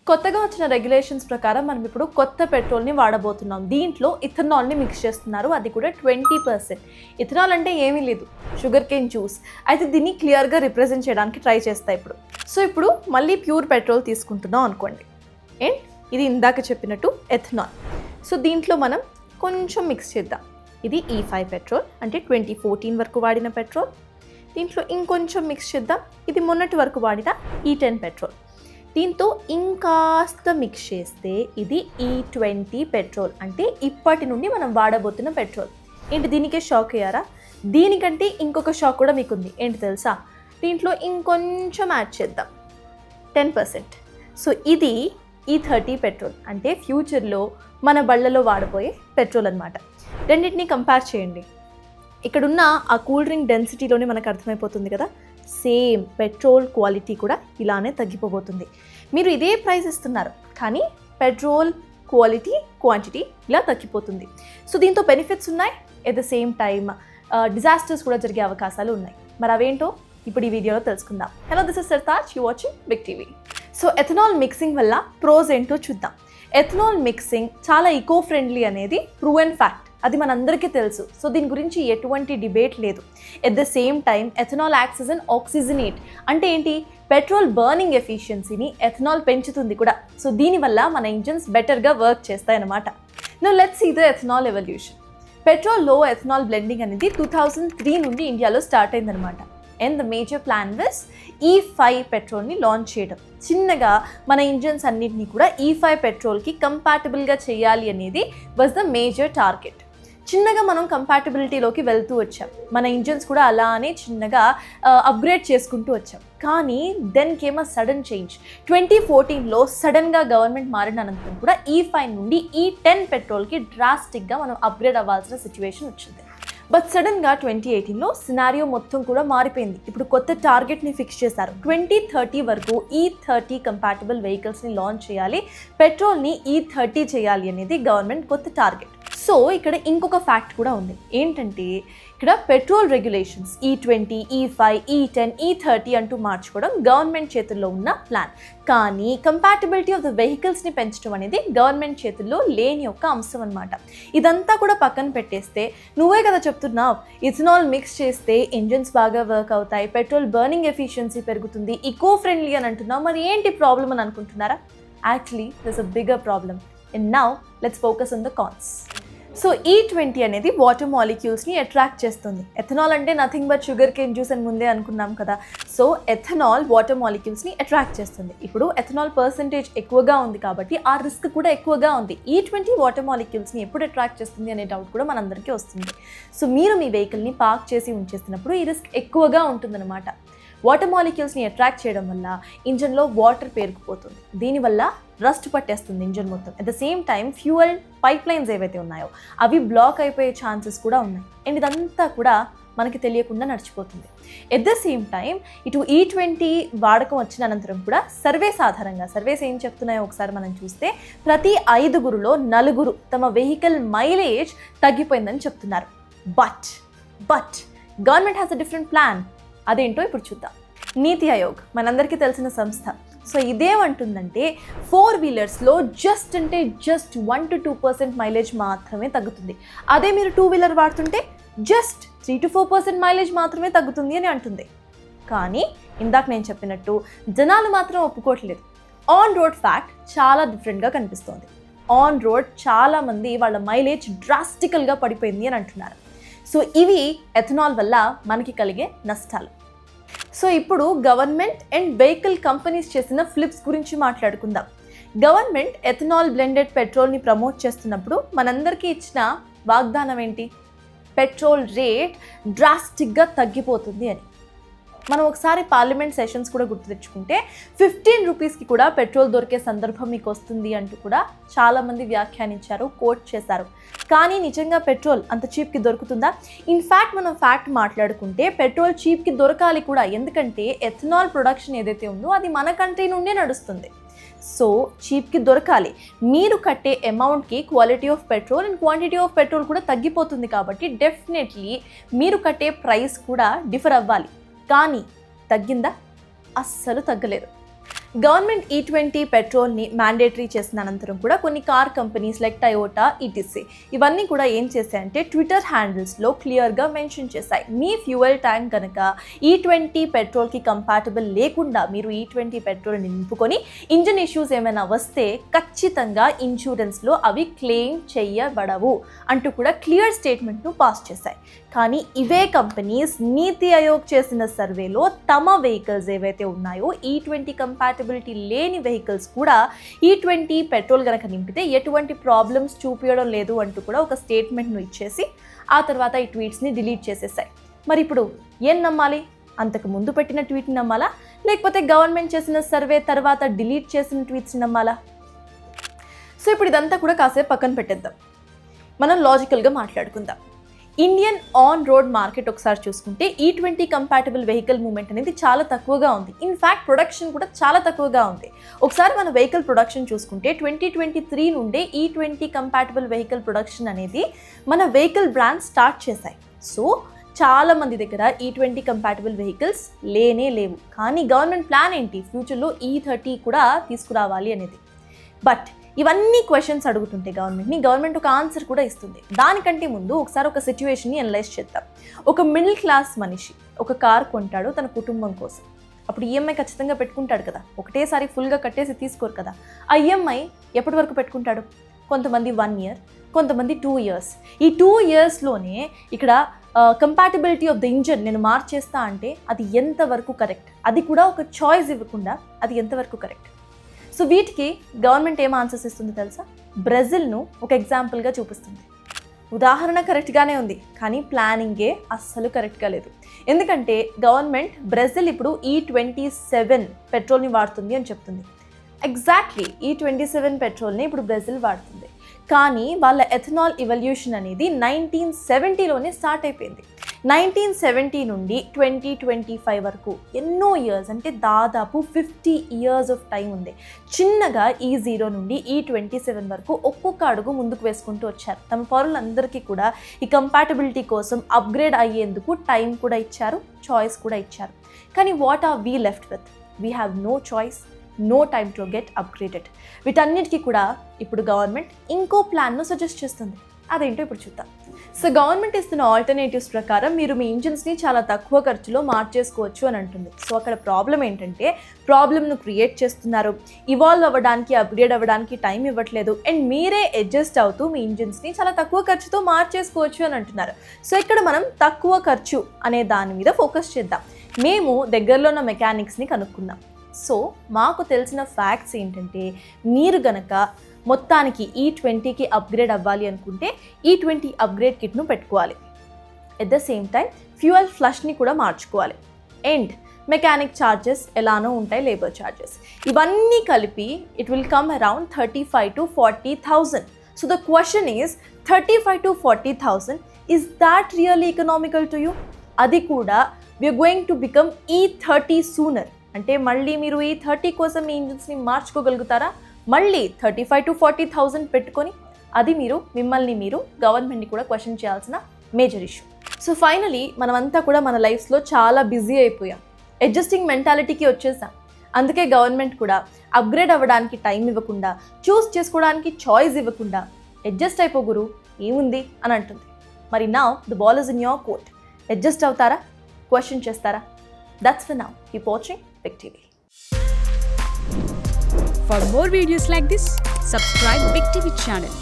కొత్తగా వచ్చిన రెగ్యులేషన్స్ ప్రకారం మనం ఇప్పుడు కొత్త పెట్రోల్ని వాడబోతున్నాం. దీంట్లో ఇథనాల్ని మిక్స్ చేస్తున్నారు, అది కూడా 20%. ఇథనాల్ అంటే ఏమీ లేదు, షుగర్ కేన్ జ్యూస్. అయితే దీన్ని క్లియర్గా రిప్రజెంట్ చేయడానికి ట్రై చేస్తా ఇప్పుడు. ఇప్పుడు మళ్ళీ ప్యూర్ పెట్రోల్ తీసుకుంటున్నాం అనుకోండి, అండ్ ఇది ఇందాక చెప్పినట్టు ఎథనాల్. దీంట్లో మనం కొంచెం మిక్స్ చేద్దాం. ఇది E5 పెట్రోల్, అంటే 2014 వరకు వాడిన పెట్రోల్. దీంట్లో ఇంకొంచెం మిక్స్ చేద్దాం. ఇది మొన్నటి వరకు వాడిన E10 పెట్రోల్. దీంతో ఇంకాస్త మిక్స్ చేస్తే ఇది E20 పెట్రోల్, అంటే ఇప్పటి నుండి మనం వాడబోతున్న పెట్రోల్. ఏంటి దీనికే షాక్ అయ్యారా? దీనికంటే ఇంకొక షాక్ కూడా మీకు ఉంది. ఏంటి తెలుసా? దీంట్లో ఇంకొంచెం యాడ్ చేద్దాం, 10%. ఇది E30 పెట్రోల్, అంటే ఫ్యూచర్లో మన బళ్ళలో వాడబోయే పెట్రోల్ అనమాట. రెండింటిని కంపేర్ చేయండి. ఇక్కడున్న ఆ కూల్ డ్రింక్ డెన్సిటీలోనే మనకు అర్థమైపోతుంది కదా, సేమ్ పెట్రోల్ క్వాలిటీ కూడా ఇలానే తగ్గిపోబోతుంది. మీరు ఇదే ప్రైస్ ఇస్తున్నారు, కానీ పెట్రోల్ క్వాలిటీ క్వాంటిటీ ఇలా తగ్గిపోతుంది. దీంతో బెనిఫిట్స్ ఉన్నాయి, at the same time disasters కూడా జరిగే అవకాశాలు ఉన్నాయి. మరి అవేంటో ఇప్పుడు ఈ వీడియోలో తెలుసుకుందాం. Hello, this is Sartaj, you watching Big TV. Ethanol mixing వల్ల ప్రోస్ ఏంటో చూద్దాం. ఎథనాల్ మిక్సింగ్ చాలా ఈకో ఫ్రెండ్లీ అనేది ప్రూవెన్ ఫ్యాక్ట్, అది మనందరికీ తెలుసు. దీని గురించి ఎటువంటి డిబేట్ లేదు. At the same time ethanol acts as an oxygenate, అంటే ఏంటి, పెట్రోల్ బర్నింగ్ ఎఫిషియన్సీని ఎథనాల్ పెంచుతుంది కూడా. దీనివల్ల మన ఇంజిన్స్ బెటర్గా వర్క్ చేస్తాయన్నమాట. Now let's see the ethanol evolution. పెట్రోల్లో ఎథనాల్ బ్లెండింగ్ అనేది 2003 నుండి ఇండియాలో స్టార్ట్ అయిందనమాట. And the major plan was E5 పెట్రోల్ని లాంచ్ చేయడం. చిన్నగా మన ఇంజిన్స్ అన్నింటినీ కూడా E5 పెట్రోల్కి కంపాటబుల్గా చేయాలి అనేది వాజ్ ద మేజర్ టార్గెట్. చిన్నగా మనం కంపాటబిలిటీలోకి వెళ్తూ వచ్చాం, మన ఇంజిన్స్ కూడా అలానే చిన్నగా అప్గ్రేడ్ చేసుకుంటూ వచ్చాం. కానీ then came a sudden change. 2014లో సడన్గా గవర్నమెంట్ మారిన అనంతరం కూడా E5 నుండి E10 పెట్రోల్కి డ్రాస్టిక్గా మనం అప్గ్రేడ్ అవ్వాల్సిన సిచ్యువేషన్ వచ్చింది. బట్ సడన్గా 2018లో సినారియో మొత్తం కూడా మారిపోయింది. ఇప్పుడు కొత్త టార్గెట్ని ఫిక్స్ చేశారు. 2030 వరకు E30 కంపాటబుల్ వెహికల్స్ని లాంచ్ చేయాలి, పెట్రోల్ని E30 చేయాలి అనేది గవర్నమెంట్ కొత్త టార్గెట్. ఇక్కడ ఇంకొక ఫ్యాక్ట్ కూడా ఉంది. ఏంటంటే ఇక్కడ petrol regulations E20, E5, E10, E30 అంటూ మార్చుకోవడం గవర్నమెంట్ చేతుల్లో ఉన్న ప్లాన్. కానీ కంపాటబిలిటీ ఆఫ్ ద వెహికల్స్ని పెంచడం అనేది గవర్నమెంట్ చేతుల్లో లేని ఒక అంశం అనమాట. ఇదంతా కూడా పక్కన పెట్టేస్తే, నువ్వే కదా చెప్తున్నావు ఇథనాల్ మిక్స్ చేస్తే ఇంజిన్స్ బాగా వర్క్ అవుతాయి, పెట్రోల్ బర్నింగ్ ఎఫిషియన్సీ పెరుగుతుంది, ఈకో ఫ్రెండ్లీ అని అంటున్నావు. మరి ఏంటి ప్రాబ్లం అని అనుకుంటున్నారా? Actually this a bigger problem. And now let's focus on the cons. E20 అనేది వాటర్ మాలిక్యూల్స్ని అట్రాక్ట్ చేస్తుంది. ఎథనాల్ అంటే nothing but sugar cane juice అని ముందే అనుకున్నాం కదా. ఎథనాల్ వాటర్ మాలిక్యూల్స్ని అట్రాక్ట్ చేస్తుంది. ఇప్పుడు ఎథనాల్ పర్సంటేజ్ ఎక్కువగా ఉంది కాబట్టి ఆ రిస్క్ కూడా ఎక్కువగా ఉంది. E20 వాటర్ మాలిక్యూల్స్ని ఎప్పుడు అట్రాక్ట్ చేస్తుంది అనే డౌట్ కూడా మనందరికీ వస్తుంది. మీరు మీ వెహికల్ని పార్క్ చేసి ఉంచేసినప్పుడు ఈ రిస్క్ ఎక్కువగా ఉంటుందన్నమాట. వాటర్ మాలిక్యూల్స్ని అట్రాక్ట్ చేయడం వల్ల ఇంజన్లో వాటర్ పేరుకుపోతుంది. దీనివల్ల రస్ట్ పట్టేస్తుంది ఇంజన్ మొత్తం. At the same time fuel pipe lines ఏవైతే ఉన్నాయో అవి బ్లాక్ అయిపోయే ఛాన్సెస్ కూడా ఉన్నాయి. అండ్ ఇదంతా కూడా మనకి తెలియకుండా నడిచిపోతుంది. ఎట్ ద సేమ్ టైం ఇటు E20 వాడకం వచ్చిన అనంతరం కూడా సర్వేస్ ఏం చెప్తున్నాయో ఒకసారి మనం చూస్తే, ప్రతి 5గురిలో 4 తమ వెహికల్ మైలేజ్ తగ్గిపోయిందని చెప్తున్నారు. But government has a different plan. అదేంటో ఇప్పుడు చూద్దాం. నీతి ఆయోగ్ మనందరికీ తెలిసిన సంస్థ. ఇదేమంటుందంటే 4 వీలర్స్లో జస్ట్ 1 to 2% మైలేజ్ మాత్రమే తగ్గుతుంది. అదే మీరు 2 వీలర్ వాడుతుంటే జస్ట్ 3 to 4% మైలేజ్ మాత్రమే తగ్గుతుంది అని అంటుంది. కానీ ఇందాక నేను చెప్పినట్టు జనాలు మాత్రం ఒప్పుకోవట్లేదు. ఆన్ రోడ్ ఫ్యాక్ట్ చాలా డిఫరెంట్గా కనిపిస్తోంది. ఆన్ రోడ్ చాలామంది వాళ్ళ మైలేజ్ డ్రాస్టికల్గా పడిపోయింది అని అంటున్నారు. ఇవి ఎథనాల్ వల్ల మనకి కలిగే నష్టాలు. ఇప్పుడు గవర్నమెంట్ అండ్ వెహికల్ కంపెనీస్ చేసిన ఫ్లిప్స్ గురించి మాట్లాడుకుందాం. గవర్నమెంట్ ఎథనాల్ బ్లెండెడ్ పెట్రోల్ని ప్రమోట్ చేస్తున్నప్పుడు మనందరికీ ఇచ్చిన వాగ్దానం ఏంటి? పెట్రోల్ రేట్ డ్రాస్టిక్గా తగ్గిపోతుంది అని. మనం ఒకసారి పార్లమెంట్ సెషన్స్ కూడా గుర్తు తెచ్చుకుంటే 15 రూపీస్కి కూడా పెట్రోల్ దొరికే సందర్భం మీకు వస్తుంది అంటూ కూడా చాలామంది వ్యాఖ్యానించారు, కోట్ చేశారు. కానీ నిజంగా పెట్రోల్ అంత చీప్కి దొరుకుతుందా? ఇన్ఫ్యాక్ట్ మనం ఫ్యాక్ట్ మాట్లాడుకుంటే పెట్రోల్ చీప్కి దొరకాలి కూడా. ఎందుకంటే ఎథనాల్ ప్రొడక్షన్ ఏదైతే ఉందో అది మన కంట్రీ నుండే నడుస్తుంది. చీప్కి దొరకాలి. మీరు కట్టే అమౌంట్కి quality of petrol and quantity of petrol కూడా తగ్గిపోతుంది. కాబట్టి డెఫినెట్లీ మీరు కట్టే ప్రైస్ కూడా డిఫర్ అవ్వాలి. కానీ తగ్గిందా? అస్సలు తగ్గలేదు. గవర్నమెంట్ E20 పెట్రోల్ని మ్యాండేటరీ చేసిన అనంతరం కూడా కొన్ని car companies like Toyota, ETC ఇవన్నీ కూడా ఏం చేశాయంటే ట్విట్టర్ హ్యాండిల్స్లో క్లియర్గా మెన్షన్ చేశాయి, మీ ఫ్యూయల్ ట్యాంక్ కనుక E20 పెట్రోల్కి కంపాటబుల్ లేకుండా మీరు E20 పెట్రోల్ని నింపుకొని ఇంజిన్ ఇష్యూస్ ఏమైనా వస్తే ఖచ్చితంగా ఇన్సూరెన్స్లో అవి క్లెయిమ్ చేయబడవు అంటూ కూడా క్లియర్ స్టేట్మెంట్ను పాస్ చేశాయి. కానీ ఇవే కంపెనీస్ నీతి ఆయోగ్ చేసిన సర్వేలో తమ వెహికల్స్ ఏవైతే ఉన్నాయో E20 కంపాటబిలిటీ లేని వెహికల్స్ కూడా E20 పెట్రోల్ కనుక నింపితే ఎటువంటి ప్రాబ్లమ్స్ చూపించడం లేదు అంటూ కూడా ఒక స్టేట్మెంట్ను ఇచ్చేసి ఆ తర్వాత ఈ ట్వీట్స్ని డిలీట్ చేసేసాయి. మరి ఇప్పుడు ఏం నమ్మాలి? అంతకు ముందు పెట్టిన ట్వీట్ని నమ్మాలా, లేకపోతే గవర్నమెంట్ చేసిన సర్వే తర్వాత డిలీట్ చేసిన ట్వీట్స్ని నమ్మాలా? సో ఇప్పుడు ఇదంతా కూడా కాసేపు పక్కన పెట్టేద్దాం, మనం లాజికల్గా మాట్లాడుకుందాం. ఇండియన్ ఆన్ రోడ్ మార్కెట్ ఒకసారి చూసుకుంటే E20 కంపాటబుల్ వెహికల్ మూవ్మెంట్ అనేది చాలా తక్కువగా ఉంది. ఇన్ఫ్యాక్ట్ ప్రొడక్షన్ కూడా చాలా తక్కువగా ఉంది. ఒకసారి మన వెహికల్ ప్రొడక్షన్ చూసుకుంటే 2023 నుండే E20 కంపాటబుల్ వెహికల్ ప్రొడక్షన్ అనేది మన వెహికల్ బ్రాండ్ స్టార్ట్ చేశాయి. సో చాలా మంది దగ్గర E20 కంపాటబుల్ వెహికల్స్ లేవు. కానీ గవర్నమెంట్ ప్లాన్ ఏంటి, ఫ్యూచర్లో E30 కూడా తీసుకురావాలి అనేది. బట్ ఇవన్నీ క్వశ్చన్స్ అడుగుతుంటే గవర్నమెంట్ ఒక ఆన్సర్ కూడా ఇస్తుంది. దానికంటే ముందు ఒకసారి ఒక సిచ్యువేషన్ని అనలైజ్ చేద్దాం. ఒక మిడిల్ క్లాస్ మనిషి ఒక కార్ కొంటాడు తన కుటుంబం కోసం. అప్పుడు ఈఎంఐ ఖచ్చితంగా పెట్టుకుంటాడు కదా, ఒకటేసారి ఫుల్గా కట్టేసి తీసుకోరు కదా. ఆ ఈఎంఐ ఎప్పటి వరకు పెట్టుకుంటాడు? కొంతమంది 1 year, కొంతమంది 2 years. ఈ 2 yearsలోనే ఇక్కడ కంపాటబిలిటీ ఆఫ్ ద ఇంజన్ నేను మార్చేస్తా అంటే అది ఎంతవరకు కరెక్ట్? అది కూడా ఒక చాయిస్ ఇవ్వకుండా అది ఎంతవరకు కరెక్ట్? సో వీటికి గవర్నమెంట్ ఏం ఆన్సర్స్ ఇస్తుంది తెలుసా? బ్రెజిల్ను ఒక ఎగ్జాంపుల్గా చూపిస్తుంది. ఉదాహరణ కరెక్ట్గానే ఉంది, కానీ ప్లానింగే అస్సలు కరెక్ట్గా లేదు. ఎందుకంటే గవర్నమెంట్ బ్రెజిల్ ఇప్పుడు E27 పెట్రోల్ని వాడుతుంది అని చెప్తుంది. ఎగ్జాక్ట్లీ E27 పెట్రోల్ని ఇప్పుడు బ్రెజిల్ వాడుతుంది. కానీ వాళ్ళ ఎథనాల్ ఇవల్యూషన్ అనేది 1970లోనే స్టార్ట్ అయిపోయింది. 1970 నుండి 2025 వరకు ఎన్నో ఇయర్స్, అంటే దాదాపు 50 years ఆఫ్ టైం ఉంది. చిన్నగా E0 నుండి E27 వరకు ఒక్కొక్క అడుగు ముందుకు వేసుకుంటూ వచ్చారు. తమ పౌరులందరికీ కూడా ఈ కంపాటబిలిటీ కోసం అప్గ్రేడ్ అయ్యేందుకు టైం కూడా ఇచ్చారు, చాయిస్ కూడా ఇచ్చారు. కానీ what are we left with? We have no choice, no time to get upgraded. వీటన్నిటికీ కూడా ఇప్పుడు గవర్నమెంట్ ఇంకో ప్లాన్ను సజెస్ట్ చేస్తుంది. అదేంటో ఇప్పుడు చూద్దాం. సో గవర్నమెంట్ ఇస్తున్న ఆల్టర్నేటివ్స్ ప్రకారం మీరు మీ ఇంజిన్స్ని చాలా తక్కువ ఖర్చులో మార్చేసుకోవచ్చు అని అంటుంది. సో అక్కడ ప్రాబ్లం ఏంటంటే ప్రాబ్లమ్ను క్రియేట్ చేస్తున్నారు, ఇవాల్వ్ అవ్వడానికి, అప్గ్రేడ్ అవ్వడానికి టైం ఇవ్వట్లేదు, అండ్ మీరే అడ్జస్ట్ అవుతూ మీ ఇంజిన్స్ని చాలా తక్కువ ఖర్చుతో మార్చేసుకోవచ్చు అని అంటున్నారు. సో ఇక్కడ మనం తక్కువ ఖర్చు అనే దాని మీద ఫోకస్ చేద్దాం. మేము దగ్గరలో ఉన్న మెకానిక్స్ని కనుక్కున్నాం. సో మాకు తెలిసిన ఫ్యాక్ట్స్ ఏంటంటే మీరు గనక మొత్తానికి E20కి అప్గ్రేడ్ అవ్వాలి అనుకుంటే E20 అప్గ్రేడ్ కిట్ను పెట్టుకోవాలి. At the same time fuel ఫ్లష్ని కూడా మార్చుకోవాలి. అండ్ మెకానిక్ ఛార్జెస్ ఎలానో ఉంటాయి, లేబర్ ఛార్జెస్, ఇవన్నీ కలిపి it will come around 35,000 to 40,000. So the question is 35,000 to 40,000, is that really economical to you? అది కూడా we are going to become E30 sooner. అంటే మళ్ళీ మీరు E30 కోసం మీ ఇంజిన్స్ని మార్చుకోగలుగుతారా? మళ్ళీ 35,000 to 40,000 పెట్టుకొని అది మిమ్మల్ని మీరు గవర్నమెంట్ని కూడా క్వశ్చన్ చేయాల్సిన మేజర్ ఇష్యూ. సో ఫైనలీ మనమంతా కూడా మన లైఫ్స్లో చాలా బిజీ అయిపోయాం, అడ్జస్టింగ్ మెంటాలిటీకి వచ్చేసాం. అందుకే గవర్నమెంట్ కూడా అప్గ్రేడ్ అవ్వడానికి టైం ఇవ్వకుండా, చూస్ చేసుకోవడానికి చాయిస్ ఇవ్వకుండా అడ్జస్ట్ అయిపోగురు ఏముంది అని అంటుంది. మరి now the ball is in your court. Adjust అవుతారా? క్వశ్చన్ చేస్తారా? That's for now. Keep watching Big TV. For more videos like this, subscribe Big TV channel.